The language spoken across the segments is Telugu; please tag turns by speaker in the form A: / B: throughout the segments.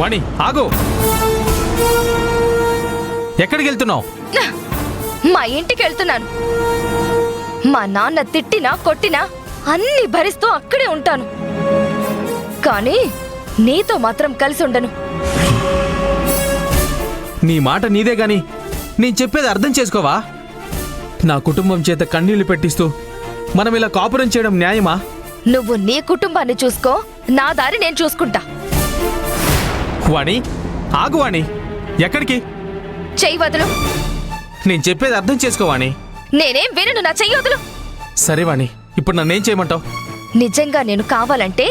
A: వాణి ఆగు. ఎక్కడికి వెళ్తున్నావు?
B: మా ఇంటికి వెళ్తున్నాను. మా నాన్న తిట్టినా కొట్టినా అన్ని భరిస్తూ అక్కడే ఉంటాను, కానీ నీతో మాత్రం కలిసి ఉండను.
A: నీ మాట నీదే గాని నేను చెప్పేది అర్థం చేసుకోవా? నా కుటుంబం చేత కన్నీళ్లు పెట్టిస్తూ మనం ఇలా కాపురం చేయడం న్యాయమా?
B: నువ్వు నీ కుటుంబాన్ని చూసుకో, నా దారి నేను చూసుకుంటా.
A: వాణి ఆగు. వాణి ఎక్కడికి?
B: చెయ్యి వదులు.
A: నేను చెప్పేది అర్థం చేసుకోవాణి.
B: నేనేం వినను, నా చెయ్యి వదులు.
A: సరే వాణి, ఇప్పుడు నన్నేం చేయమంటావు?
B: నిజంగా నేను కావాలంటే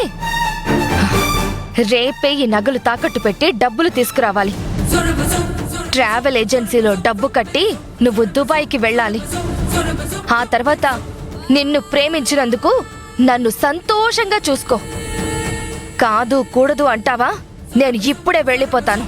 B: రేపే ఈ నగలు తాకట్టు పెట్టి డబ్బులు తీసుకురావాలి. ట్రావెల్ ఏజెన్సీలో డబ్బు కట్టి నువ్వు దుబాయ్కి వెళ్ళాలి. ఆ తర్వాత నిన్ను ప్రేమించినందుకు నన్ను సంతోషంగా చూసుకో. కాదు కూడదు అంటావా? నేను ఇప్పుడే వెళ్ళిపోతాను.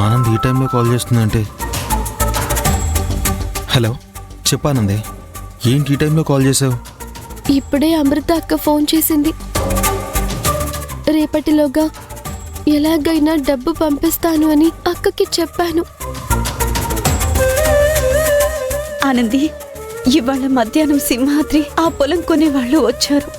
C: ఆనంద్ ఈ టైంలో కాల్ చేస్తుందంటే. హలో చెప్పానందే, ఏంటి ఈ టైంలో కాల్ చేసావు?
D: ఇప్పుడే అమృత అక్క ఫోన్ చేసింది. రేపటిలోగా ఎలాగైనా డబ్బు పంపిస్తాను అని అక్కకి చెప్పాను.
E: ఆనంది, ఇవాళ మధ్యాహ్నం సింహాద్రి ఆ పొలం కొనే వాళ్ళు వచ్చారు.